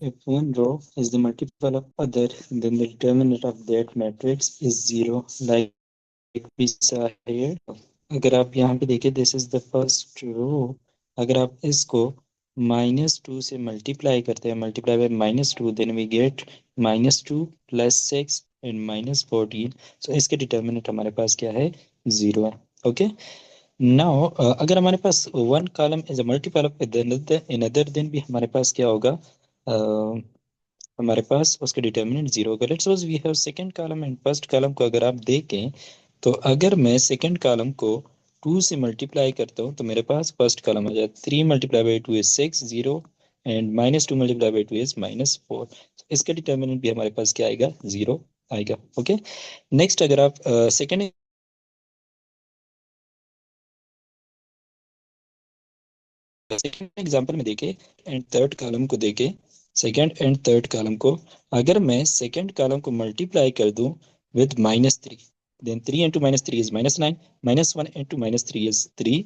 if one row is the multiple of other, then the determinant of that matrix is zero, like we saw here. अगर आप यहाँ पे देखिए, this is the first row. अगर आप इसको -2 से मल्टीप्लाई करते हैं, multiply by -2, then we get -2 + 6 and -14। So इसके डिटर्मिनेंट हमारे पास क्या है, 0 है। ओके, नाउ अगर हमारे पास one column is a multiple of another, then भी हमारे पास क्या होगा, हमारे पास उसका डिटर्मिनेंट 0 होगा। Let's suppose we have second column and first column को अगर आप देखें, तो अगर मैं सेकंड कॉलम को 2 से मल्टीप्लाई करता हूँ तो मेरे पास फर्स्ट कॉलम आ जाता है। 3 × 2 is 6, 0, एंड -2 × 2 is -4। इसका डिटर्मिनेंट भी हमारे पास क्या आएगा, 0 आएगा। ओके, नेक्स्ट अगर आप सेकंड एग्जांपल में देखें एंड थर्ड कॉलम को देखें, सेकंड एंड थर्ड कॉलम को अगर मैं सेकंड कॉलम को मल्टीप्लाई कर दूं with -3, then 3 × -3 is -9, -1 × -3 is 3,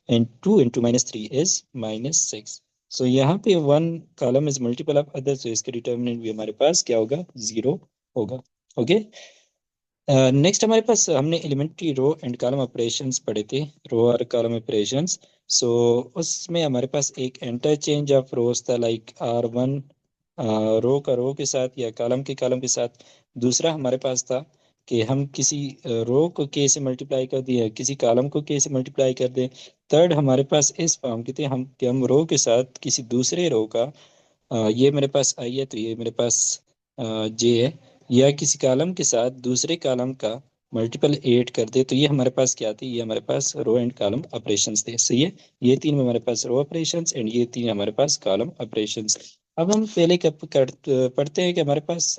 and 2 × -3 is -6। So यहाँ पे one column is multiple of other, so इसका डिटर्मिनेंट भी हमारे पास क्या होगा, 0 होगा। ओके, नेक्स्ट हमारे पास हमने elementary row and column operations पढ़े थे, रो और कॉलम ऑपरेशंस। सो उसमें हमारे पास एक इंटरचेंज ऑफ रोज था, लाइक R1 रो का रो के साथ या कॉलम के साथ। दूसरा हमारे पास था कि हम किसी रो को के से मल्टीप्लाई कर दिए, किसी कॉलम को के से मल्टीप्लाई कर दें। थर्ड हमारे पास इस फॉर्म के थे, हम कि हम रो के साथ किसी दूसरे रो का, ये मेरे पास आई है तो ये मेरे पास जे है, या किसी कॉलम के साथ दूसरे कॉलम का मल्टीपल ऐड कर दे, तो ये हमारे पास क्या थी, ये हमारे पास रो एंड कॉलम ऑपरेशंस थे। सही है, ये तीन हमारे पास रो ऑपरेशंस एंड ये तीन हमारे पास कॉलम ऑपरेशंस। अब हम पहले पढ़ते हैं कि हमारे पास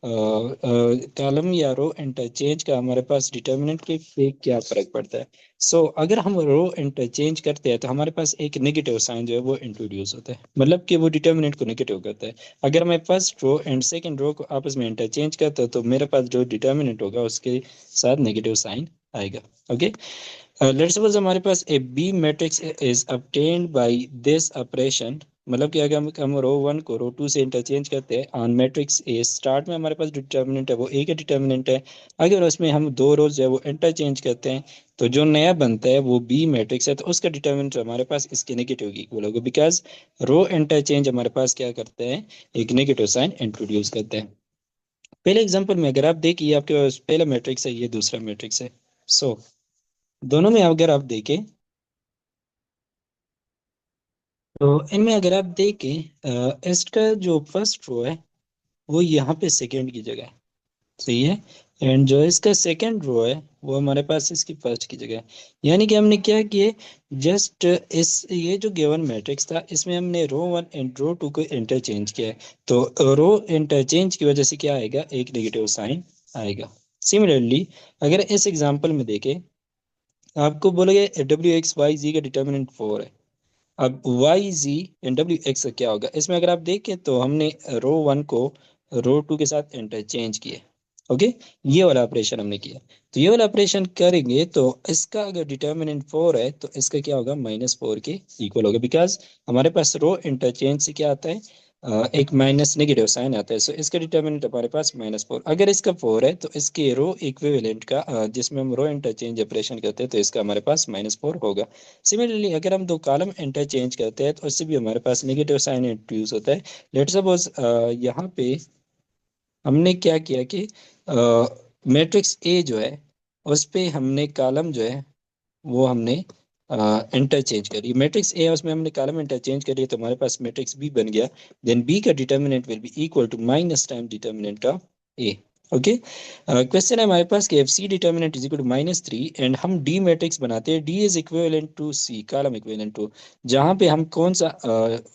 कॉलम या रो इंटरचेंज का हमारे पास डिटर्मिनेंट के पे क्या फर्क पड़ता है। सो अगर हम रो इंटरचेंज करते हैं तो हमारे पास एक नेगेटिव साइन जो है वो इंट्रोड्यूस होता है, मतलब कि वो डिटर्मिनेंट को नेगेटिव करता है। अगर मैं first row and second row को आपस में इंटरचेंज करता हूँ तो मेरे पास जो डिटर्मिनेंट होगा उसके साथ नेगेटिव साइन आएगा। ओके, लेट्स सपोज हमारे पास A B matrix is obtained by this operation, मतलब कि अगर हम रो 1 को रो 2 से इंटरचेंज करते हैं ऑन मैट्रिक्स ए, स्टार्ट में हमारे पास डिटर्मिनेंट है वो ए का डिटर्मिनेंट है। अगर उसमें हम दो रोज है वो इंटरचेंज करते हैं तो जो नया बनता है वो बी मैट्रिक्स है, तो उसका डिटर्मिनेंट हमारे पास इसके नेगेटिव की इक्वल होगा, बिकॉज रो इंटरचेंज हमारे पास क्या करते हैं, एक नेगेटिव साइन इंट्रोड्यूस करते हैं। पहले एग्जाम्पल में अगर आप देखिए, आपके पास पहला मैट्रिक्स है, ये दूसरा मैट्रिक्स है। सो दोनों में अगर आप देखें तो इनमें अगर आप देखें, इसका जो फर्स्ट रो है वो यहाँ पे सेकंड की जगह है। सही है, एंड जो इसका सेकंड रो है वो हमारे पास इसकी फर्स्ट की जगह है। यानी कि हमने क्या किए, जस्ट इस ये जो गिवन मैट्रिक्स था इसमें हमने रो 1 एंड रो 2 को इंटरचेंज किया है, तो रो इंटरचेंज की वजह से क्या आएगा, एक नेगेटिव साइन आएगा। सिमिलरली अगर इस एग्जांपल में देखें, आपको बोलोगे W(x, y, z) का डिटर्मिनेंट 4 है। अब y z एंड W(x) का क्या होगा, इसमें अगर आप देखें तो हमने रो 1 को रो 2 के साथ इंटरचेंज किया। ओके, ये वाला ऑपरेशन हमने किया, तो ये वाला ऑपरेशन करेंगे तो इसका अगर डिटर्मिनेंट 4 है तो इसका क्या होगा, -4 के इक्वल होगा, बिकॉज हमारे पास रो इंटरचेंज से क्या आता है, एक माइनस नेगेटिव साइन आता है। सो इसका डिटर्मिनेंट हमारे पास -4। अगर इसका 4 है तो इसके रो इक्विवेलेंट का, जिसमें हम रो इंटरचेंज ऑपरेशन करते हैं, तो इसका हमारे पास -4 होगा। सिमिलरली अगर हम दो कॉलम इंटरचेंज करते हैं तो उससे भी हमारे पास नेगेटिव साइन इंट्रोड्यूस होता है। लेट्स सपोज यहाँ पे हमने क्या किया कि मैट्रिक्स ए जो है उस पे हमने कॉलम जो है वो हमने इंटरचेंज करी, मैट्रिक्स ए उसमें हमने कॉलम इंटरचेंज करी तो हमारे पास मैट्रिक्स बी बन गया। देन बी का determinant will be equal to minus time determinant of A. Okay, question है हमारे पास कि if C determinant is equal to -3 and हम डी मैट्रिक्स बनाते हैं, D is equivalent to C, column equivalent to, जहाँ पे हम कौन सा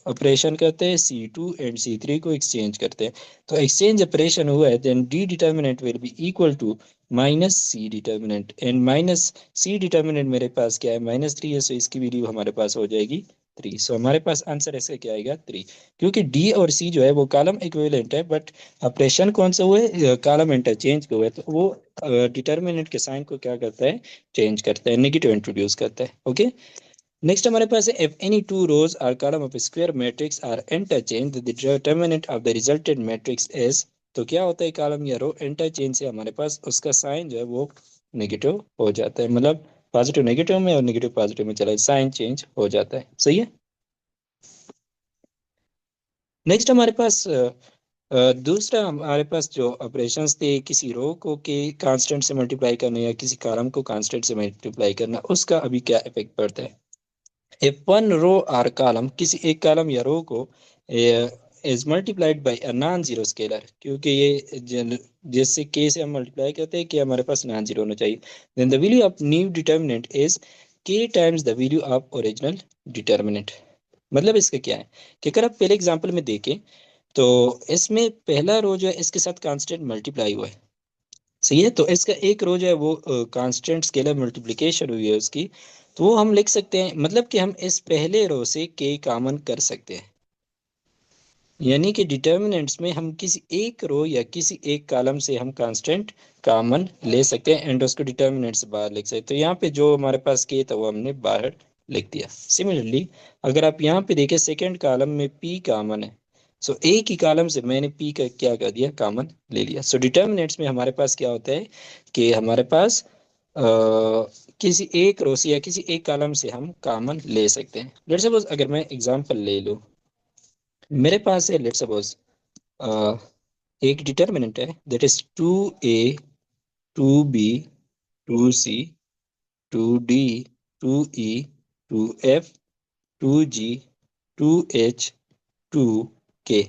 ऑपरेशन करते हैं, C2 एंड C3 को एक्सचेंज करते हैं। तो एक्सचेंज ऑपरेशन हुआ है, then D determinant will be equal to -C determinant, and -C determinant मेरे पास क्या है, -3 है, सो इसकी वैल्यू हमारे पास हो जाएगी 3। सो हमारे पास आंसर इसका क्या आएगा, 3, क्योंकि डी और सी जो है वो कॉलम इक्विवेलेंट है, बट ऑपरेशन कौन सा हुआ है, कॉलम इंटरचेंज हुआ है, तो वो डिटर्मिनेंट के साइन को क्या करता है, चेंज करता है, नेगेटिव इंट्रोड्यूस करता है। ओके, नेक्स्ट हमारे पास है if any two rows or column of square matrix are interchange the determinant of the resultant matrix is. तो क्या होता है, कॉलम या रो इंटरचेंज से हमारे पास उसका साइन जो है वो नेगेटिव हो जाता है, मतलब पॉजिटिव नेगेटिव में और नेगेटिव पॉजिटिव में चला साइन चेंज हो जाता है। सही है। नेक्स्ट हमारे पास दूसरा हमारे पास जो ऑपरेशंस थे, किसी रो को के कांस्टेंट से मल्टीप्लाई करना या किसी कॉलम को कांस्टेंट से मल्टीप्लाई करना, उसका अभी क्या इफेक्ट पड़ता है। If one row or column, किसी एक कॉलम या रो को is multiplied by a non zero scalar, क्योंकि ये जैसे के से हम मल्टीप्लाई करते हैं कि हमारे पास नॉन जीरो होना चाहिए, then the value of new determinant is K times the value of original determinant. मतलब इसका क्या है कि अगर आप पहले एग्जांपल में देखें तो इसमें पहला रो जो है इसके साथ कांस्टेंट मल्टीप्लाई हुआ है। सही है। तो इसका एक रो जो है वो कांस्टेंट स्केलर मल्टीप्लिकेशन हुई है उसकी, तो वो हम लिख सकते हैं, मतलब कि हम इस पहले रो से के कॉमन कर सकते हैं, यानी कि डिटर्मिनेंट्स में हम किसी एक रो या किसी एक कॉलम से हम कांस्टेंट कॉमन ले सकते हैं एंड उसको डिटर्मिनेंट से बाहर लिख सकते हैं। तो यहाँ पे जो हमारे पास के था वो हमने बाहर लिख दिया। सिमिलरली अगर आप यहाँ पे देखें सेकेंड कॉलम में पी कॉमन है, सो एक ही कॉलम से मैंने पी का क्या कर दिया, कॉमन ले लिया। सो डिटर्मिनेंट्स में हमारे पास क्या होता है कि हमारे पास अ, किसी एक रो से या किसी एक कॉलम से हम कॉमन ले सकते हैं। लेट्स सपोज अगर मैं एग्जांपल ले लूँ, मेरे पास है लेट्स सपोज एक डिटर्मिनेंट है that is 2a 2b 2c 2d 2e 2f 2g 2h 2k।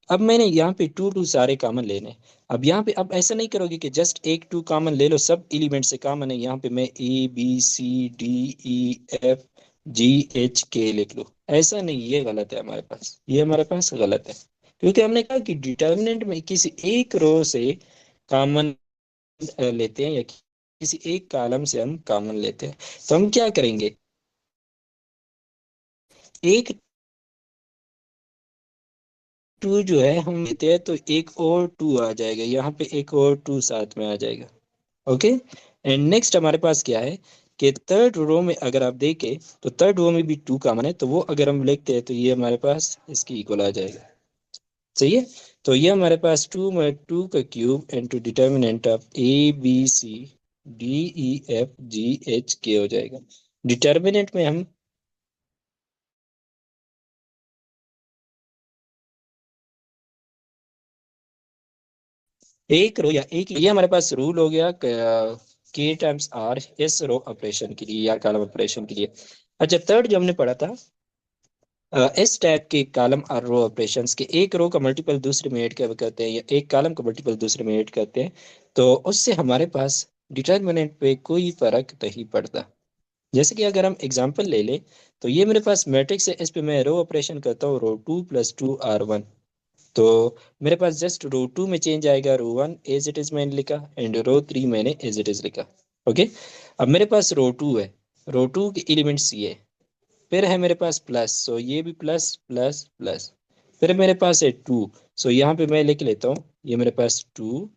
अब मैंने यहाँ पे टू टू सारे कॉमन लेने हैं। अब यहाँ पे अब ऐसा नहीं करोगे कि जस्ट एक टू कॉमन ले लो, सब एलिमेंट से कॉमन है, यहाँ पे मैं A B C D E F G H K लिख लो, ऐसा नहीं, ये गलत है हमारे पास, ये हमारे पास गलत है। क्योंकि हमने कहा कि डिटर्मिनेंट में किसी एक रो से कॉमन लेते हैं या किसी एक कॉलम से हम कॉमन लेते हैं, तो हम क्या करेंगे, एक टू जो है हम लेते हैं तो एक और टू आ जाएगा, यहाँ पे एक और टू साथ में आ जाएगा। ओके। एंड नेक्स्ट हमारे पास क्या है कि थर्ड रो में अगर आप देखें तो थर्ड रो में भी टू कॉमन है, तो वो अगर हम लिखते हैं तो ये हमारे पास इसकी इक्वल आ जाएगा। सही है। तो ये हमारे पास टू में टू का cube into determinant of A B C D E F G H K हो जाएगा। डिटर्मिनेंट में हम एक रो या एक, ये हमारे पास रूल हो गया के टाइम्स आर इस रो ऑपरेशन के लिए या कॉलम ऑपरेशन के लिए। अच्छा, थर्ड जो हमने पढ़ा था, इस टाइप के कॉलम और रो ऑपरेशंस के एक रो का मल्टीपल दूसरे में ऐड क्या करते हैं या एक कॉलम का मल्टीपल दूसरे में ऐड करते हैं, तो उससे हमारे पास डिटर्मिनेंट पे कोई फर्क नहीं पड़ता। जैसे कि अगर हम एग्जांपल ले लें तो ये मेरे पास मैट्रिक्स है, इस पे मैं रो ऑपरेशन करता हूँ, row two plus two R one, तो मेरे पास जस्ट रो टू में चेंज आएगा, row one as it is मैंने लिखा एंड रो थ्री मैंने एज इट इज लिखा। ओके। अब मेरे पास रो टू है, रो टू के एलिमेंट्स ये है, फिर है मेरे पास प्लस, सो ये भी प्लस प्लस प्लस, फिर मेरे पास है टू, सो यहाँ पे मैं लिख लेता हूँ ये मेरे पास टू,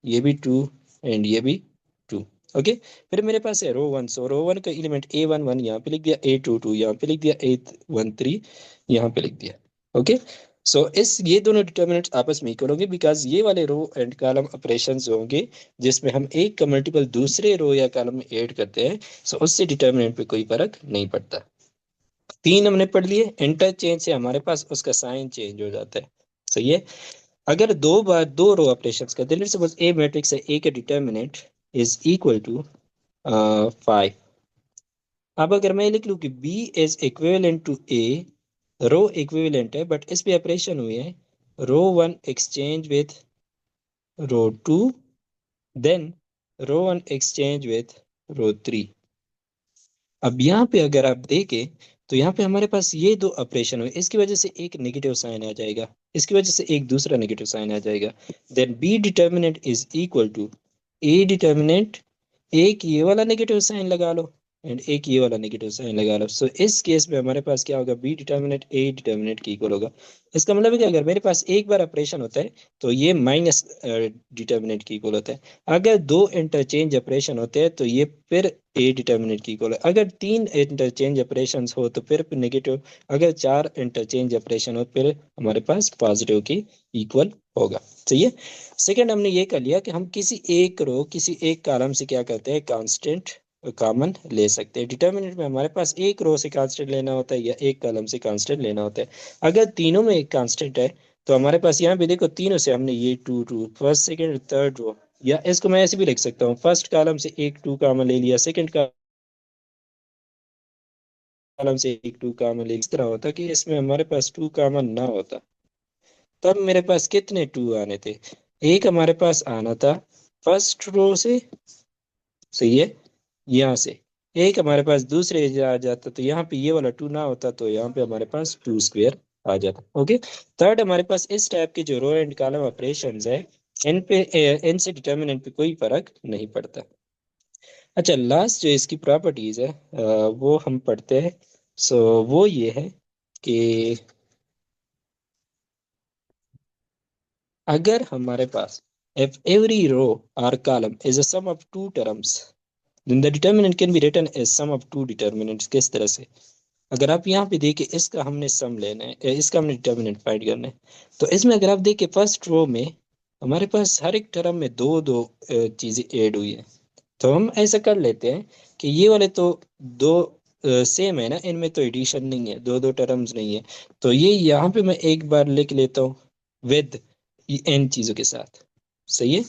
ये भी टू एंड ये भी टू। ओके। फिर मेरे पास है रो वन, सो रो वन का एलिमेंट ए वन वन यहाँ पे लिख दिया, ए टू टू यहाँ पे लिख दिया, ए वन थ्री यहाँ पे लिख दिया। ओके। सो इस ये दोनों डिटर्मिनेंट्स आपस में इक्वल होंगे बिकॉज ये वाले रो एंड कॉलम ऑपरेशंस होंगे जिसमें हम एक का मल्टीपल दूसरे रो या कॉलम में ऐड करते हैं, सो उससे डिटर्मिनेंट पे कोई फर्क नहीं पड़ता। तीन हमने पढ़ लिए, इंटरचेंज से हमारे पास उसका साइन चेंज हो जाता है। सही है। अगर दो बार दो रो ऑपरेशंस करते हैं, सपोज ए मैट्रिक्स है, ए का डिटर्मिनेंट इज इक्वल टू 5। अब अगर मैं लिख लूं कि B is equivalent to A, row equivalent है बट इस पे ऑपरेशन हुए हैं, row one exchange with row two, then row one exchange with row three. अब यहाँ पे अगर आप देखें तो यहाँ पे हमारे पास ये दो ऑपरेशन हुए, इसकी वजह से एक नेगेटिव साइन आ जाएगा, इसकी वजह से एक दूसरा नेगेटिव साइन आ जाएगा, then B determinant is equal to A determinant, एक ये वाला नेगेटिव साइन लगा लो एंड एक ये वाला नेगेटिव साइन लगा लो। सो इस केस में हमारे पास क्या होगा, बी डिटर्मिनेंट ए डिटर्मिनेंट के इक्वल होगा। इसका मतलब है कि अगर मेरे पास एक बार ऑपरेशन होता है तो ये माइनस डिटर्मिनेंट के इक्वल होता है। अगर दो इंटरचेंज ऑपरेशन होते हैं तो ये फिर ए डिटर्मिनेंट की इक्वल है। अगर तीन इंटरचेंज ऑपरेशन हो तो फिर नेगेटिव। अगर चार इंटरचेंज ऑपरेशन हो फिर हमारे पास पॉजिटिव की इक्वल होगा। सही है। सेकंड हमने ये कर लिया कि हम किसी एक रो किसी एक कॉलम से क्या करते हैं, कांस्टेंट कॉमन ले सकते हैं। डिटर्मिनेंट में हमारे पास एक रो से कांस्टेंट लेना होता है या एक कॉलम से कांस्टेंट लेना होता है। अगर तीनों में एक कांस्टेंट है तो हमारे पास यहाँ पे देखो तीनों से हमने ये two two first second third row, या इसको मैं ऐसे भी लिख सकता हूँ, फर्स्ट कॉलम से एक टू कॉमन ले लिया, सेकंड कॉलम से एक टू कॉमन ले लिया। इस तरह होता कि इसमें हमारे पास टू कॉमन ना होता तब मेरे पास कितने टू आने थे, एक हमारे पास आना था फर्स्ट रो से, सही है, यहाँ से एक हमारे पास दूसरे आ जाता तो यहाँ पे ये वाला टू ना होता तो यहाँ पे हमारे पास टू स्क्वेयर आ जाता। ओके। थर्ड हमारे पास इस टाइप के जो रो एंड कॉलम ऑपरेशंस है, इन पे इन से डिटर्मिनेंट पे कोई फर्क नहीं पड़ता। अच्छा, लास्ट जो इसकी प्रॉपर्टीज है वो हम पढ़ते हैं। सो वो ये है कि अगर हमारे पास if every row or column is a sum of two terms then the determinant can be written as sum of two determinants। किस तरह से, अगर आप यहाँ पे देखिए इसका हमने सम लेना है, इसका हमने डिटर्मिनेंट फाइंड करना है, तो इसमें अगर आप देखिए फर्स्ट रो में हमारे पास हर एक टर्म में दो दो चीजें ऐड हुई है। तो हम ऐसा कर लेते हैं कि ये वाले तो दो सेम है ना, इनमें तो एडिशन नहीं है, दो दो टर्म्स नहीं है। तो ये यहाँ पे मैं एक बार लिख लेता हूँ विद इन चीजों के साथ। सही है।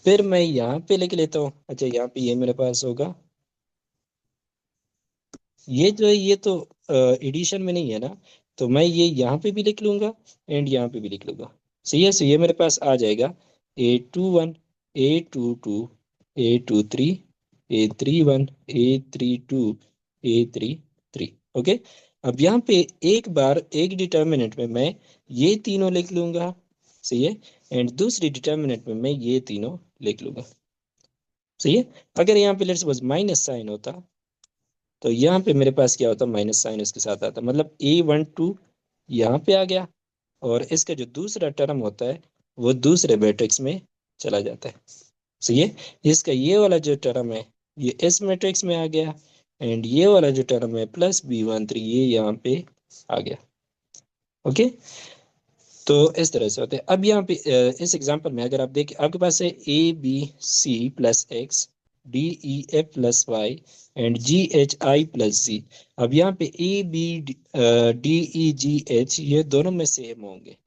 फिर मैं यहाँ पे लिख लेता हूँ, अच्छा यहाँ पे ये मेरे पास होगा, ये जो है ये तो एडिशन में नहीं है ना, तो मैं ये यहाँ पे भी लिख लूंगा एंड यहाँ पे भी लिख लूंगा। सही है। सो ये मेरे पास आ जाएगा A21 A22 A23 A31 A32 A33। Okay. अब यहाँ पे एक बार एक डिटर्मिनेंट में मैं ये तीनों लिख लूंगा, सही है, एंड दूसरी डिटर्मिनेंट में मैं ये तीनों लिख लूंगा। सही है। अगर यहाँ पे लेट्स सपोज माइनस साइन होता तो यहाँ पे मेरे पास क्या होता, माइनस साइन इसके साथ आता, मतलब A12 यहाँ पे आ गया और इसका जो दूसरा टर्म होता है वो दूसरे मैट्रिक्स में चला जाता है। सही है। इसका ये वाला जो टर्म है ये इस मैट्रिक्स में आ गया एंड ये वाला जो टर्म है प्लस B13 ये यहाँ पे आ गया। ओके। तो इस तरह से होते हैं। अब यहाँ पे इस एग्जांपल में अगर आप देखिए आपके पास है A B C+X DEF+Y and GHI+Z। अब यहाँ पे ABDEGH ये दोनों में सेम होंगे।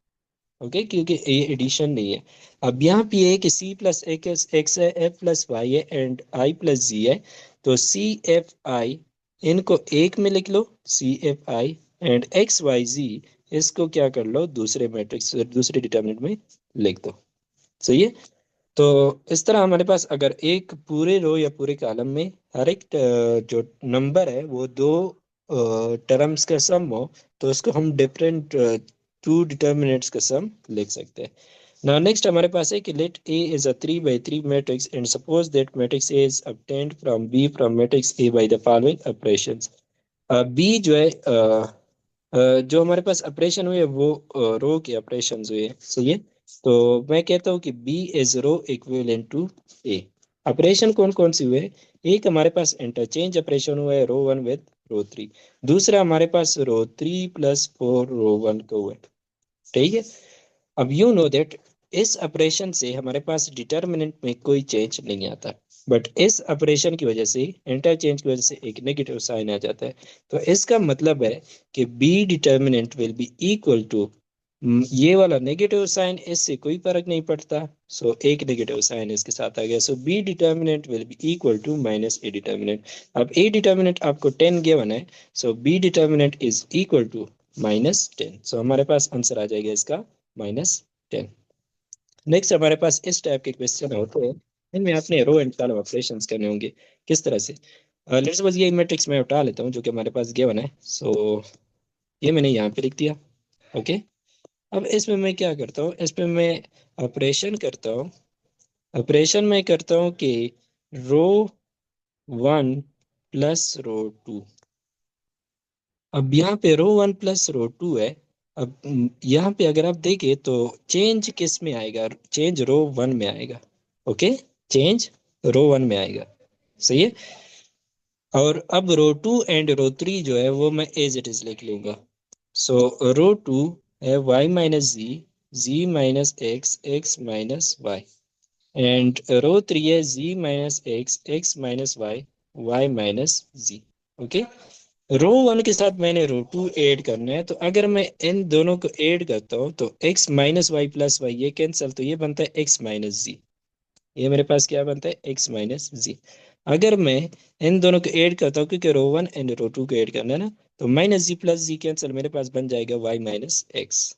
ओके, क्योंकि ये एडिशन नहीं है। अब यहाँ पे ये है कि C+X है, F+Y है एंड I+Z है। तो CFI इनको एक में लिख लो, CFI एंड XYZ इसको क्या कर लो, दूसरे मैट्रिक्स दूसरे डिटर्मिनेंट में लिख दो। सही है। तो इस तरह हमारे पास अगर एक पूरे रो या पूरे कॉलम में हर एक जो नंबर है वो दो टर्म्स का सम हो तो उसको हम डिफरेंट टू डिटर्मिनेंट्स का सम लिख सकते हैं। नाउ नेक्स्ट हमारे पास है कि let A is a 3 by 3 matrix and suppose that matrix A is obtained from B from matrix A by the following operations। बी जो है जो हमारे पास ऑपरेशन हुए वो रो के ऑपरेशन हुए हैं। सही है। तो मैं कहता हूँ कि B is row equivalent to A. Operation कौन कौन से हुए, एक हमारे पास इंटरचेंज ऑपरेशन हुआ है रो 1 विद रो 3, दूसरा हमारे पास रो 3 + 4 रो 1 का हुआ है। ठीक है। अब यू नो दैट इस ऑपरेशन से हमारे पास डिटर्मिनेंट में कोई चेंज नहीं आता, बट इस ऑपरेशन की वजह से इंटरचेंज की वजह से एक नेगेटिव साइन आ जाता है। तो इसका मतलब है कि B determinant will be equal to ये वाला नेगेटिव साइन, इससे कोई फर्क नहीं पड़ता। सो एक नेगेटिव साइन इसके साथ आ गया। So B determinant will be equal to minus A determinant. अब ए डिटर्मिनेंट आपको 10 गिवन है, so B determinant is equal to -10। सो हमारे पास आंसर आ जाएगा इसका -10। नेक्स्ट हमारे पास इस टाइप के क्वेश्चन होते हैं, इनमें आपने रो एंड कॉलम ऑपरेशंस करने होंगे। किस तरह से, लेट्स सपोज ये मैट्रिक्स मैं उठा लेता हूँ जो कि हमारे पास गिवन है। सो ये मैंने यहाँ पे लिख दिया। ओके। अब इसमें मैं क्या करता हूँ, इसमें मैं ऑपरेशन करता हूँ, ऑपरेशन में करता हूँ कि रो 1 प्लस रो 2। अब यहाँ पे रो 1 प्लस रो 2 है। अब यहाँ पे अगर आप देखें तो चेंज किस में आएगा, चेंज रो 1 में आएगा। ओके, चेंज रो 1 में आएगा, सही है। और अब रो 2 एंड रो 3 जो है वो मैं एज इट इज लिख लूंगा। सो रो 2 है Y minus Z, Z minus X, X minus Y. And row 3 है Z minus X, X minus Y, Y minus Z. Okay, row 1 के साथ मैंने रो 2 ऐड करना है, तो अगर मैं इन दोनों को ऐड करता हूँ तो X minus Y plus Y ये कैंसिल, तो ये बनता है एक्स माइनस जी। ये मेरे पास क्या बनता है, एक्स माइनस जी। अगर मैं इन दोनों को ऐड करता हूँ, क्योंकि रो 1 एंड रो 2 को ऐड करना है ना, तो माइनस जी प्लस जी कैंसिल, मेरे पास बन जाएगा वाई माइनस एक्स।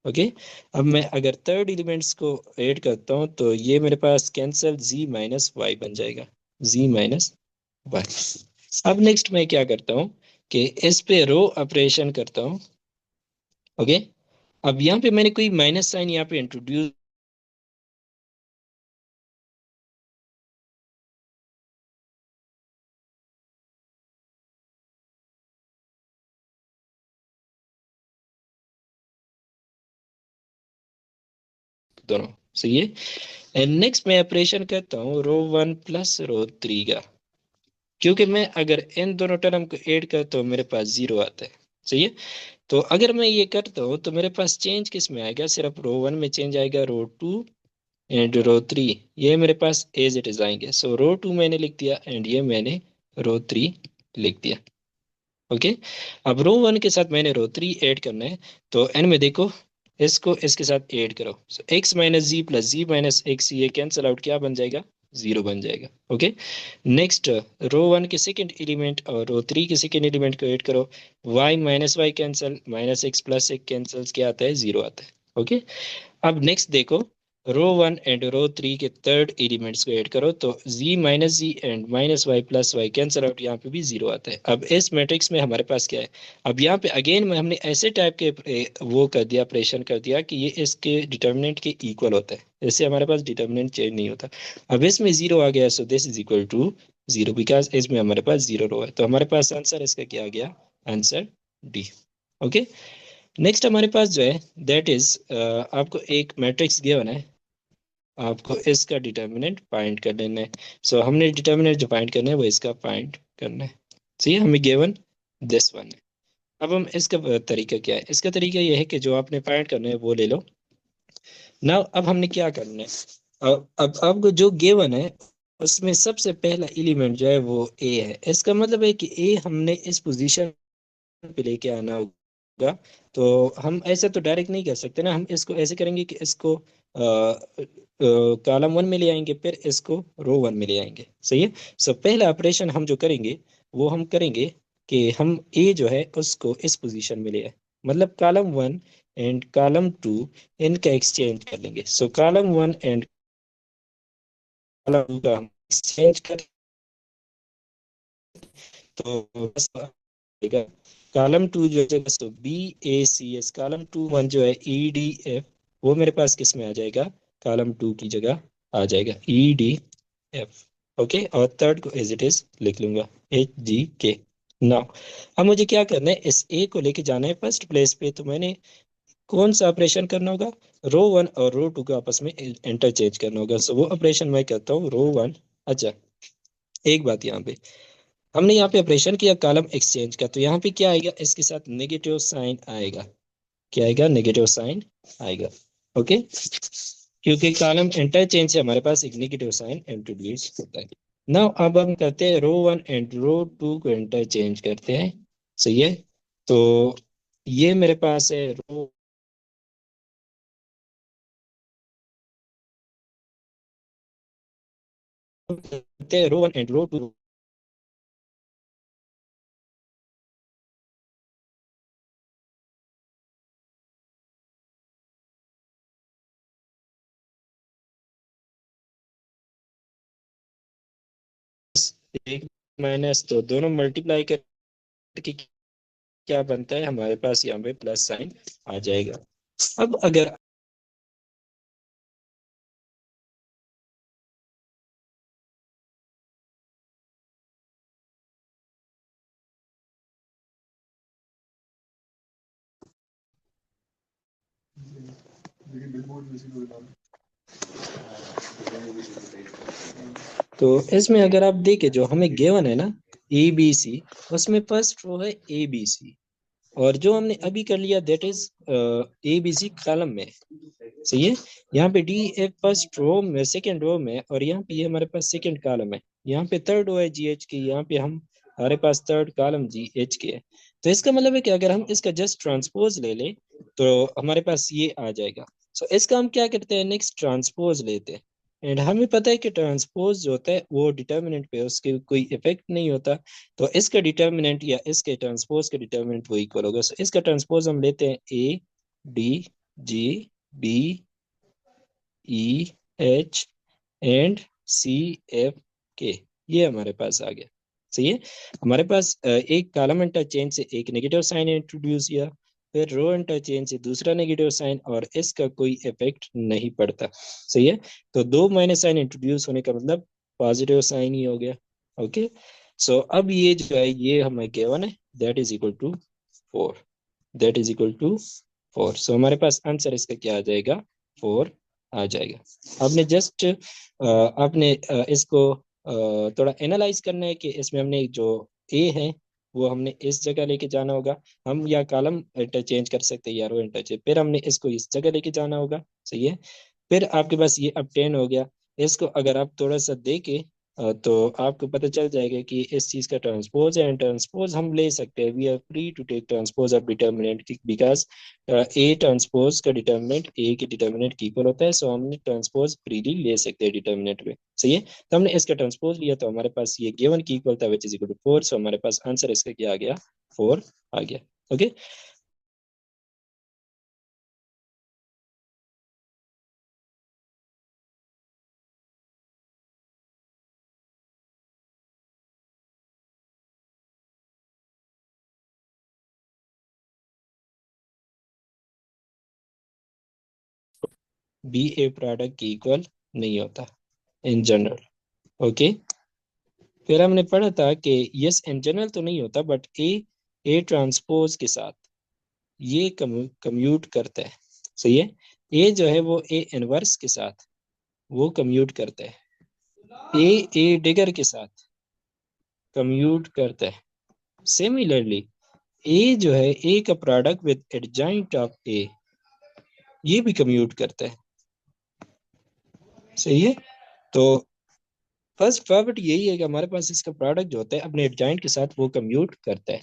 ओके, अब मैं अगर थर्ड एलिमेंट्स को ऐड करता हूँ तो ये मेरे पास कैंसिल जी माइनस वाई बन जाएगा, जी माइनस वाई। अब नेक्स्ट मैं क्या करता हूँ कि इस पे रो ऑपरेशन करता हूँ। ओके, अब यहाँ पे मैंने कोई माइनस साइन यहाँ पे इंट्रोड्यूस, दोनों सही है। एंड नेक्स्ट मैं ऑपरेशन करता हूँ रो 1 प्लस रो 3 का, क्योंकि मैं अगर इन दोनों टर्म को ऐड करता हूँ मेरे पास जीरो आता है, सही है। तो अगर मैं ये करता हूँ तो मेरे पास चेंज किस में आएगा, सिर्फ रो 1 में चेंज आएगा, रो 2 एंड रो 3 ये मेरे पास एज इट इज आएंगे। सो रो 2 मैंने लिख दिया एंड ये मैंने रो 3 लिख दिया। ओके, अब रो 1 के साथ मैंने रो 3 ऐड करना है, तो एन में देखो इसको इसके साथ ऐड करो। सो एक्स माइनस जी प्लस जी माइनस एक्स, ये कैंसिल आउट क्या बन जाएगा, जीरो बन जाएगा। ओके, नेक्स्ट रो 1 के सेकेंड एलिमेंट और रो 3 के सेकेंड एलिमेंट को ऐड करो, Y minus Y cancel, minus X plus X cancel, क्या आता है, जीरो आता है। ओके, अब नेक्स्ट देखो रो 1 एंड रो 3 के थर्ड एलिमेंट्स को ऐड करो, तो z minus Z and minus Y plus Y cancel out, यहाँ पे भी जीरो आता है। अब इस मैट्रिक्स में हमारे पास क्या है, अब यहाँ पे अगेन में हमने ऐसे टाइप के वो कर दिया, ऑपरेशन कर दिया कि ये इसके डिटर्मिनेंट के इक्वल होता है, इससे हमारे पास डिटर्मिनेंट चेंज नहीं होता। अब इसमें जीरो आ गया, so this is equal to zero, because इसमें हमारे पास जीरो रो है, तो हमारे पास आंसर इसका क्या आ गया, आंसर डी। ओके, नेक्स्ट हमारे पास जो है दैट इज आपको एक मैट्रिक्स गिवन है, आपको इसका डिटर्मिनेंट फाइंड कर लेना है। सो हमने डिटर्मिनेंट जो फाइंड करना है वो इसका फाइंड करना है, सही है, हमें गिवन दिस वन है। अब हम इसका तरीका क्या है, इसका तरीका यह है कि जो आपने फाइंड करना है वो ले लो। ना अब हमने क्या करना है, अब आपको जो गिवन है उसमें सबसे पहला एलिमेंट जो है वो ए है। इसका मतलब है कि ए हमने इस पोजीशन पे लेके आना होगा। तो हम ऐसे तो डायरेक्ट नहीं कर सकते ना, हम इसको ऐसे करेंगे कि इसको कॉलम 1 में ले आएंगे, फिर इसको रो 1 में ले आएंगे, सही है। सो पहला ऑपरेशन हम जो करेंगे वो हम करेंगे कि हम ए जो है उसको इस पोजीशन में ले आए, मतलब कॉलम 1 एंड कॉलम 2 इनका एक्सचेंज कर लेंगे। सो कॉलम 1 एंड कॉलम 2 का हम एक्सचेंज कर, तो बस कॉलम 2 जो है सो बी ए सी एस, कॉलम 2 1 जो है ई डी एफ, वो मेरे पास किस में आ जाएगा, कॉलम 2 की जगह आ जाएगा ई डी एफ। ओके, और थर्ड को एज इट इज लिख लूंगा एच जी के। नाउ अब मुझे क्या करना है, इस ए को लेके जाना है फर्स्ट प्लेस पे, तो मैंने कौन सा ऑपरेशन करना होगा, रो 1 और रो 2 को आपस में इंटरचेंज करना होगा। सो वो ऑपरेशन मैं करता हूँ रो 1। अच्छा, एक बात यहाँ पे, हमने यहाँ पे ऑपरेशन किया कॉलम एक्सचेंज का, तो यहाँ पे क्या आएगा, इसके साथ नेगेटिव साइन आएगा, क्या आएगा, नेगेटिव साइन आएगा। ओके, क्योंकि कॉलम इंटरचेंज से हमारे पास एक नेगेटिव साइन इंट्रोड्यूस होता है। नाउ अब हम करते हैं रो 1 एंड रो 2 को इंटरचेंज करते हैं, सही है। तो ये मेरे पास है रो 1 एंड रो 2, एक माइनस, तो दोनों मल्टीप्लाई करके क्या बनता है, हमारे पास यहाँ पे प्लस साइन आ जाएगा। अब अगर तो इसमें अगर आप देखें जो हमें गिवन है ना ए बी सी, उसमें फर्स्ट रो है ए बी सी, और जो हमने अभी कर लिया that is A B C column में। सही है। यहाँ पे डी एफ फर्स्ट रो में सेकंड रो में, और यहाँ पे ये हमारे पास सेकंड कॉलम है। यहाँ पे थर्ड रो है जी एच की, यहाँ पे हम हमारे पास थर्ड कॉलम जी एच की है। तो इसका मतलब है कि अगर हम इसका जस्ट ट्रांसपोज ले लें तो हमारे पास ये आ जाएगा। सो इसका हम क्या करते हैं, नेक्स्ट ट्रांसपोज लेते हैं। एंड हमें पता है कि ट्रांसपोज जो होता है वो डिटर्मिनेंट पे उसके कोई इफेक्ट नहीं होता। तो इसका डिटर्मिनेंट या इसके ट्रांसपोज का डिटर्मिनेंट वो इक्वल होगा। सो इसका ट्रांसपोज हम लेते हैं A D G B E H and C F K, ये हमारे पास आ गया। सही है। हमारे पास एक कॉलम इंटरचेंज से एक नेगेटिव साइन इंट्रोड्यूस किया, फिर रो इंटरचेंज से दूसरा नेगेटिव साइन, और इसका कोई इफेक्ट नहीं पड़ता। सही है। तो दो माइनस साइन इंट्रोड्यूस होने का मतलब पॉजिटिव साइन ही हो गया। ओके। सो अब ये जो है ये हमें गिवन है that is equal to 4, that is equal to 4। So हमारे पास आंसर इसका क्या आ जाएगा, 4 आ जाएगा। आपने जस्ट आपने इसको थोड़ा एनालाइज करना है कि इसमें हमने जो ए है वो हमने इस जगह लेके जाना होगा। हम या कॉलम इंटरचेंज कर सकते हैं या रो इंटरचेंज, फिर हमने इसको इस जगह लेके जाना होगा। सही है। फिर आपके पास ये अपटेन हो गया। इसको अगर आप थोड़ा सा देके तो आपको पता चल जाएगा कि इस चीज का ट्रांसपोज है। एंड ट्रांसपोज हम ले सकते हैं, we are free to take transpose of determinant, because A transpose का डिटर्मिनेंट ए के डिटर्मिनेंट की इक्वल होता है। सो हमने ट्रांसपोज फ्रीली ले सकते हैं डिटर्मिनेंट में। सही है। तो हमने इसका ट्रांसपोज लिया तो हमारे पास ये गिवन की इक्वल था विच इज इक्वल टू 4। सो हमारे पास आंसर इसका क्या आ गया, 4 आ गया। ओके। बी ए प्रोडक्ट की इक्वल नहीं होता इन जनरल। ओके। फिर हमने पढ़ा था कि यस इन जनरल तो नहीं होता, बट ए ट्रांसपोज के साथ ये कम्यूट करता है। सही है। ए जो है वो ए इनवर्स के साथ वो कम्यूट करता है, ए डिगर के साथ कम्यूट करता है। सिमिलरली ए जो है ए का product with adjoint of A ये भी कम्यूट करता है। सही है। तो फर्स्ट प्रॉपर्टी यही है कि हमारे पास इसका प्रोडक्ट जो होता है अपने एडजॉइंट के साथ वो कम्यूट करता है।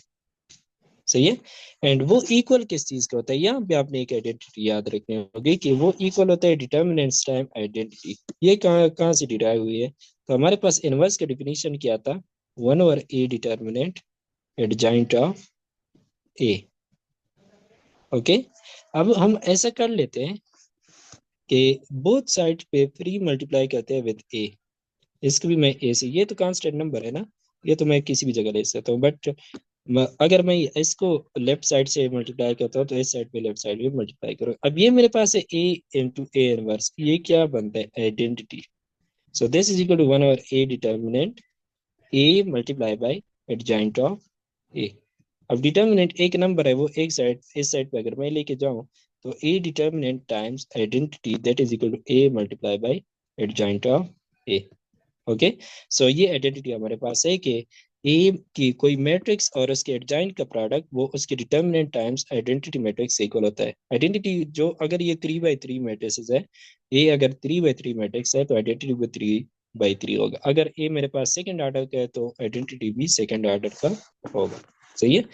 सही है। एंड वो इक्वल किस चीज का होता है, यहाँ पे आपने एक आइडेंटिटी याद रखनी होगी कि वो इक्वल होता है डिटर्मिनेंट्स टाइम आइडेंटिटी। ये कहाँ कहाँ से डिराइव हुई है, तो हमारे पास इनवर्स का डिफिनीशन क्या था, 1/a determinant adjoint of A. Okay. अब हम ऐसा कर लेते हैं कि बोथ साइड पे फ्री मल्टीप्लाई करते हैं विद ए। इसको भी मैं ए से, ये तो कांस्टेंट नंबर है ना, ये तो मैं किसी भी जगह ले सकता हूँ, बट अगर मैं इसको लेफ्ट साइड से मल्टीप्लाई करता हूँ तो इस साइड पे लेफ्ट साइड भी मल्टीप्लाई करो। अब ये मेरे पास है ए इंटू ए इनवर्स, ये क्या बनता है, identity. So this is equal to 1/a determinant A multiply by adjoint of A. अब डिटर्मिनेंट एक नंबर है, वो एक साइड इस साइड पे अगर मैं लेके जाऊं तो A determinant times identity that is equal to A multiply by adjoint of A. Okay. So ये आइडेंटिटी हमारे पास है कि ए की कोई मैट्रिक्स और उसके एडजॉइंट का प्रोडक्ट वो उसके डिटर्मिनेंट टाइम्स आइडेंटिटी मैट्रिक्स से इक्वल होता है। आइडेंटिटी जो अगर ये 3/3 मैट्रिसेस है, ए अगर 3/3 मैट्रिक्स है तो आइडेंटिटी भी 3/3 होगा। अगर ए मेरे पास सेकंड ऑर्डर का है तो आइडेंटिटी भी सेकंड ऑर्डर का होगा। सही है।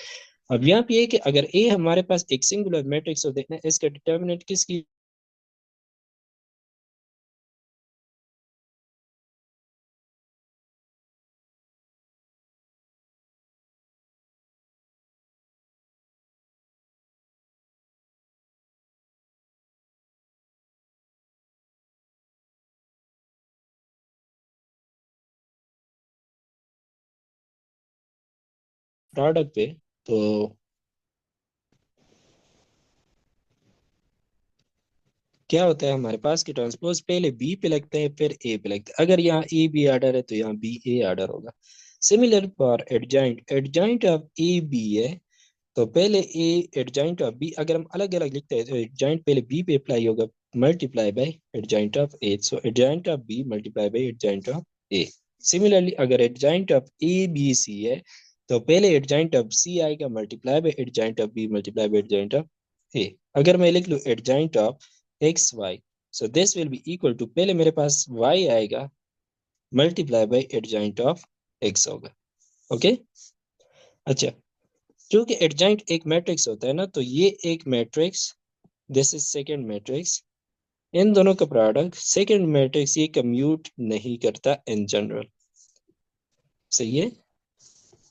अब यहाँ पे है कि अगर ए हमारे पास एक सिंगुलर मैट्रिक्स हो, देखना इसका डिटर्मिनेंट किसकी प्रोडक्ट पे, तो क्या होता है हमारे पास कि ट्रांसपोज पहले बी पे लगता है फिर ए पे लगता है। अगर यहाँ ए बी ऑर्डर है तो यहाँ बी ए ऑर्डर होगा। Similar for adjoint, adjoint of A B है तो पहले ए एडजॉइंट ऑफ बी, अगर हम अलग अलग लिखते हैं तो एडजॉइंट पहले बी पे अप्लाई होगा, multiply by adjoint of A, so adjoint of B multiply by adjoint of A. Similarly अगर adjoint of A B C है तो पहले एडजॉइंट ऑफ सी आएगा multiply by adjoint of B multiply by adjoint of A. अगर मैं लिख लूँ adjoint of X Y, so this will be equal to, पहले मेरे पास वाई आएगा multiply by adjoint of X होगा। ओके, अच्छा, क्योंकि एडजॉइंट एक मैट्रिक्स होता है ना, तो ये एक matrix, this is second matrix, इन दोनों का प्रोडक्ट सेकंड मैट्रिक्स ये कम्यूट नहीं करता इन जनरल। सही है।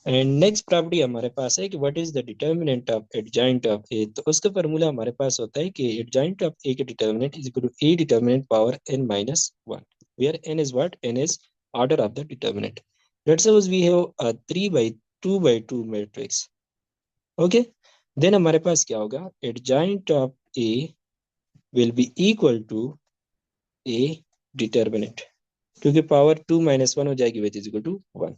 एंड नेक्स्ट प्रॉपर्टी हमारे पास है कि what is the determinant of adjoint of A, तो उसका फार्मूला हमारे पास होता है कि एडजॉइंट ऑफ ए के determinant is equal to A determinant power n minus one, where n is what, n is order of the determinant. Let's suppose we have a 3 by 2 matrix. Okay, then हमारे पास क्या होगा, adjoint of A will be equal to A determinant, क्योंकि power 2 - 1 हो जाएगी विच is equal to 1।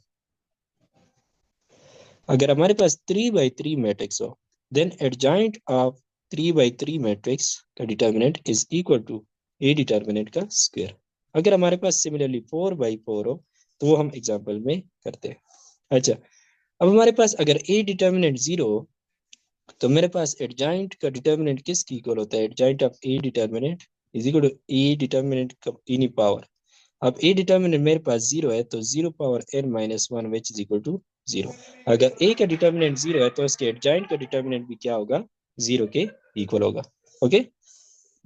अगर हमारे पास 3 by 3 मैट्रिक्स हो, then adjoint of 3 by 3 matrix का determinant is equal to A determinant का स्क्वायर। अगर हमारे पास सिमिलरली 4 by 4 हो तो वो हम एग्जाम्पल में करते हैं। अच्छा, अब हमारे पास अगर ए डिटर्मिनेंट 0 हो तो मेरे पास एडजॉइंट का डिटर्मिनेंट किसकी इक्वल होता है, adjoint of A determinant is equal to A determinant का इनी पावर। अब ए डिटर्मिनेंट मेरे पास 0 है तो 0 power n - 1 which is equal to 0। अगर ए का डिटर्मिनेंट 0 है तो इसके एडजॉइंट का डिटर्मिनेंट भी क्या होगा, 0 के इक्वल होगा। ओके,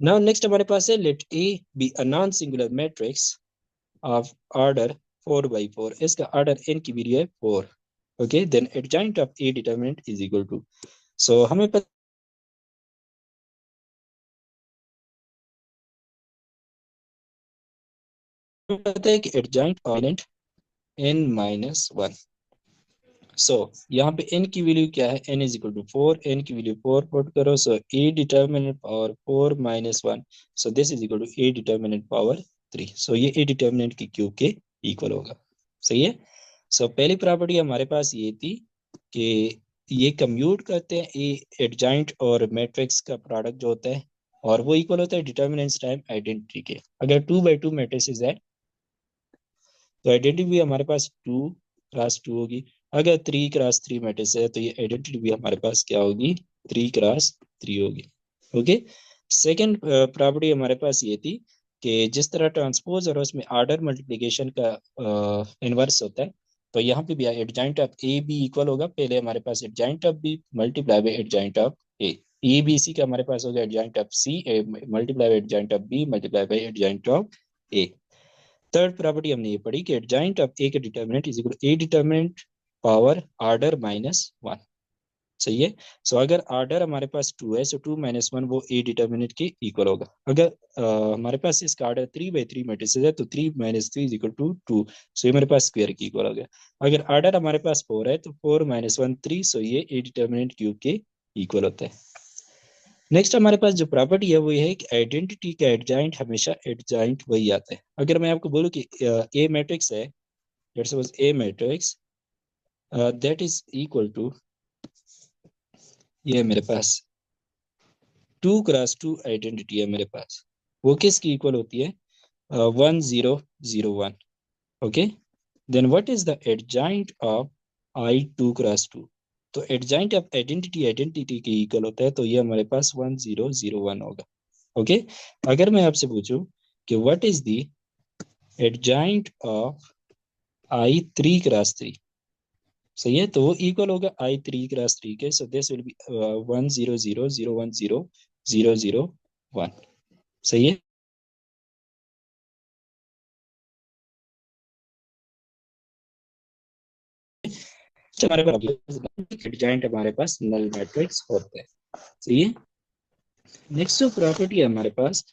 नाउ नेक्स्ट हमारे पास है let A be a non singular matrix of order 4 by 4, इसका ऑर्डर n की वैल्यू है 4। Okay, then adjoint of A determinant is equal to, so हमें पता है कि एडजॉइंट ऑर्डिनेंट n - 1। सो यहाँ पे n की वैल्यू क्या है, n is equal to 4, n की वैल्यू 4 पुट करो, so a determinant power 4 - 1, so this is equal to a determinant power 3, so ये a डिटर्मिनेंट की क्यूब के इक्वल होगा। सही है। सो पहली प्रॉपर्टी हमारे पास ये थी कि ये कम्यूट करते हैं ए एडजॉइंट और मैट्रिक्स का प्रोडक्ट जो होता है, और वो इक्वल होता है डिटर्मिनेंट्स टाइम आइडेंटिटी के। अगर 2 by 2 मैट्रिसेस है तो आइडेंटिटी भी हमारे पास 2 x 2 होगी। अगर 3 x 3 मैट्रिक्स है तो ये आइडेंटिटी भी हमारे पास क्या होगी, 3 x 3 होगी। ओके, सेकेंड प्रॉपर्टी हमारे पास ये थी कि जिस तरह ट्रांसपोज और उसमें ऑर्डर मल्टीप्लिकेशन का इनवर्स होता है, तो यहाँ पे भी adjoint of A B equal होगा, पहले हमारे पास adjoint of B multiply by adjoint of A B C का हमारे पास होगा adjoint of C multiply by adjoint of B multiply by adjoint of A. Third property हमने ये पढ़ी कि एडजॉइंट ऑफ ए के determinant is equal to A determinant power order -1। सही है। सो अगर ऑर्डर हमारे पास 2 है, सो 2 - 1 वो ए डिटर्मिनेंट के इक्वल होगा। अगर हमारे पास इसका ऑर्डर 3 by 3 मैट्रिसेस है तो 3 - 3 इज इक्वल टू 2, सो ये मेरे पास स्क्वायर की इक्वल हो गया। अगर ऑर्डर हमारे पास 4 है तो 4 - 1 3, सो ये ए डिटर्मिनेंट क्यूब के इक्वल होता है। नेक्स्ट हमारे पास जो प्रॉपर्टी है वो ये है कि आइडेंटिटी का एडजॉइंट हमेशा एडजॉइंट वही आता है। अगर मैं आपको बोलूँ कि ए मैट्रिक्स है, let's suppose A matrix that is equal to, ये मेरे पास 2 x 2 आइडेंटिटी है मेरे पास, वो किसकी इक्वल होती है, 1 0 0 1। Okay, then what is the adjoint of I 2 x 2, तो एडजॉइंट ऑफ आइडेंटिटी आइडेंटिटी के इक्वल होता है, तो ये हमारे पास 1 0 0 1 होगा। ओके, अगर मैं आपसे पूछूं कि what is the adjoint of I 3 x 3, सही है, तो वो इक्वल होगा आई 3 x 3 के, सो दिस विल बी 1 0 0 0 1 0 0 0 1। सही है। तो हमारे पास एडजॉइंट हमारे पास नल मैट्रिक्स होता है। सही है। नेक्स्ट जो प्रॉपर्टी है हमारे पास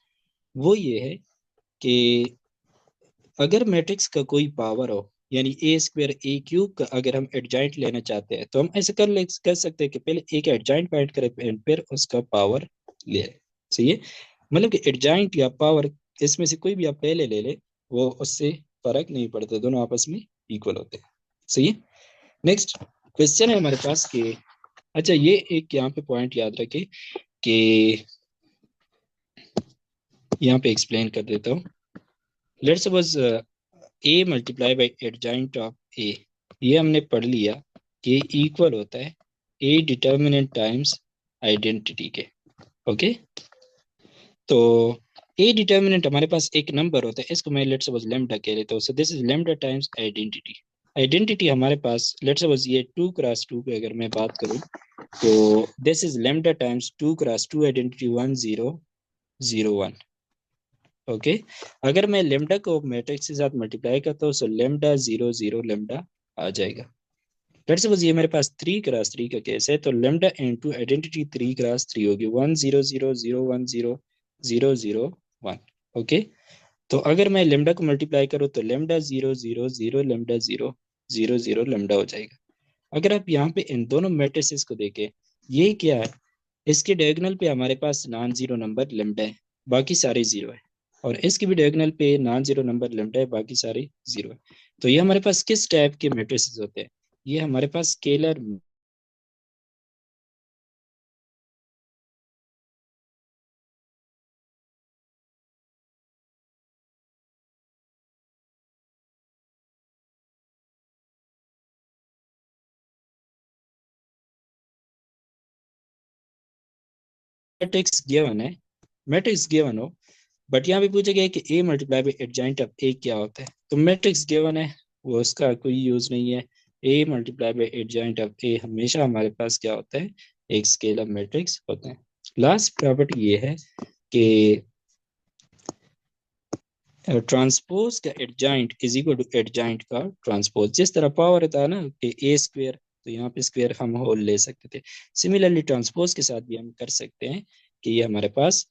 वो ये है कि अगर मैट्रिक्स का कोई पावर हो, यानी ए स्क्वायर ए क्यूब का अगर हम एडजॉइंट लेना चाहते हैं तो हम ऐसे कर सकते हैं कि पहले ए का एडजॉइंट फाइंड करें फिर उसका पावर ले आए। सही है। मतलब कि एडजॉइंट या पावर इसमें से कोई भी आप पहले ले ले, वो उससे फर्क नहीं पड़ता, दोनों आपस में इक्वल होते हैं। सही है। नेक्स्ट क्वेश्चन है हमारे पास कि अच्छा, ये एक यहाँ पे पॉइंट याद रखे कि यहाँ पे एक्सप्लेन कर देता हूँ। Let's suppose A multiply by adjoint of A, ये हमने पढ़ लिया कि इक्वल होता है ए डिटर्मिनेंट टाइम्स आइडेंटिटी के। ओके, तो ए डिटर्मिनेंट हमारे पास एक नंबर होता है, इसको मैं लेट्स सपोज लेम्डा कह लेता हूँ। सो this is lambda times identity. Identity हमारे पास लेट्स सपोज ये 2 क्रॉस 2 पे अगर मैं बात करूँ, तो this is lambda times 2 cross 2 identity 1001। Okay, अगर मैं लेम्डा को मैट्रिक्स के साथ मल्टीप्लाई करता हूँ, सो लेम्डा 00 लेम्डा आ जाएगा। लेट्स सपोज ये मेरे पास 3 क्रॉस 3 का केस है, तो लेम्डा इनटू आइडेंटिटी 3 क्रॉस 3 होगी 100001। ओके, तो अगर मैं लेम्डा को मल्टीप्लाई करूँ, तो लेम्डा 000 लेम्डा 000 लेम्डा हो जाएगा। अगर आप यहाँ पे इन दोनों मैट्रिसेस को देखें, ये क्या है, इसके डायगोनल पे हमारे पास नॉन जीरो नंबर लेम्डा है, बाकी सारे जीरो है। और इसकी भी डायगोनल पे नॉन जीरो नंबर लेम्डा है, बाकी सारे जीरो है। तो ये हमारे पास किस टाइप के मैट्रिसेस होते हैं? ये हमारे पास स्केलर मैट्रिक्स गिवन है, मैट्रिक्स गिवन हो, बट यहाँ पे पूछा गया है कि ए मल्टीप्लाई बाई एडजॉइंट ऑफ ए क्या होता है। तो मैट्रिक्स गिवन है, वो उसका कोई यूज नहीं है। ए मल्टीप्लाई बाई एडजॉइंट ऑफ ए हमेशा हमारे पास क्या होता है, एक स्केलर मैट्रिक्स होता है। लास्ट प्रॉपर्टी ये है कि ट्रांसपोज का adjoint is equal to adjoint का ट्रांसपोज। जिस तरह पावर था ना कि ए स्क्वेयर, तो यहाँ पे स्क्वेयर हम होल ले सकते थे, सिमिलरली ट्रांसपोज के साथ भी हम कर सकते हैं कि ये हमारे पास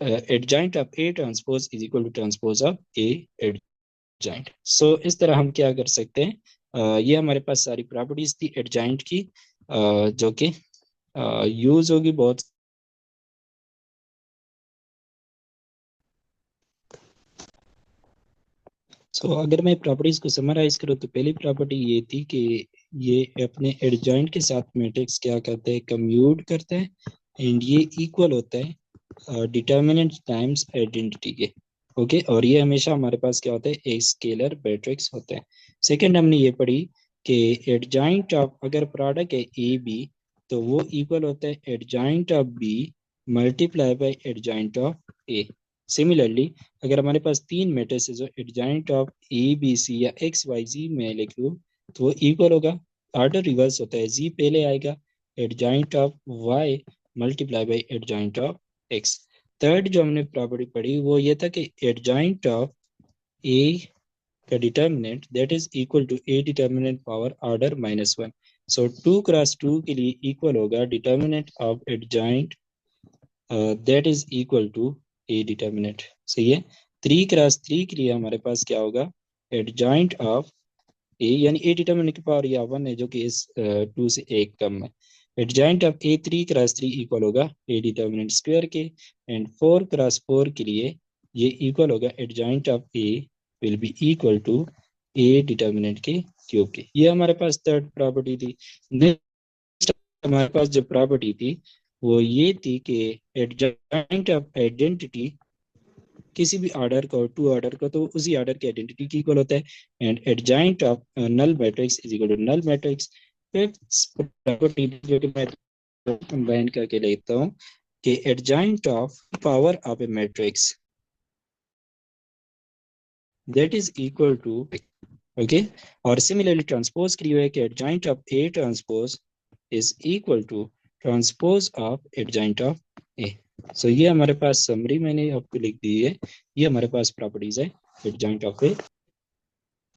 adjoint of A transpose is equal to transpose of A adjoint. So इस तरह हम क्या कर सकते हैं, ये हमारे पास सारी प्रॉपर्टीज थी एडजॉइंट की, जो कि यूज होगी बहुत। सो अगर मैं प्रॉपर्टीज को समराइज करूँ, तो पहली प्रॉपर्टी ये थी कि ये अपने एडजॉइंट के साथ मैट्रिक्स क्या करते हैं, कम्यूट करते हैं, एंड ये इक्वल होता है डिटर्मिनेंट टाइम्स आइडेंटिटी के। ओके, और ये हमेशा हमारे पास क्या होता है, एक स्केलर मैट्रिक्स होता है। सेकंड हमने ये पढ़ी कि एडजॉइंट ऑफ अगर प्रोडक्ट है ए बी, तो वो इक्वल होता है adjoint of B multiply by adjoint of A. Similarly अगर हमारे पास तीन मैट्रिसेस हो, adjoint of A B C या एक्स वाई जी में लिख लूँ, तो वो इक्वल होगा, ऑर्डर रिवर्स होता है, जी पहले आएगा, adjoint of Y multiply by adjoint of X. Third जो हमने प्रॉपर्टी पढ़ी वो ये था कि एडजॉइंट ऑफ ए का determinant that is equal to A determinant power order -1। So 2 cross 2 के लिए इक्वल होगा determinant of adjoint that is equal to A determinant. सही है, 3 क्रॉस 3 के लिए हमारे पास क्या होगा, एडजॉइंट ऑफ ए, यानी ए डिटर्मिनेंट की पावर या 1 है, जो कि इस 2 से एक कम है। Adjoint of A 3 cross 3 equal होगा ए डिटर्मिनेंट स्क्वायर के, एंड 4 क्रॉस 4 के लिए ये इक्वल होगा adjoint of A will be equal to A determinant के क्यूब के। ये हमारे पास थर्ड प्रॉपर्टी थी। नेक्स्ट हमारे पास जो प्रॉपर्टी थी वो ये थी कि एडजॉइंट ऑफ आइडेंटिटी किसी भी ऑर्डर को, टू ऑर्डर को, तो उसी ऑर्डर की आइडेंटिटी की इक्वल होता है, and adjoint of null matrix is equal to null matrix. Fifth property जो कि मैं कंबाइन करके लेता हूँ कि adjoint of power of A matrix that is equal to, okay, और सिमिलरली ट्रांसपोज के लिए है कि adjoint of A transpose is equal to transpose of adjoint of A. So ये हमारे पास समरी मैंने आपको लिख दी है, ये हमारे पास प्रॉपर्टीज है एडजॉइंट ऑफ ए।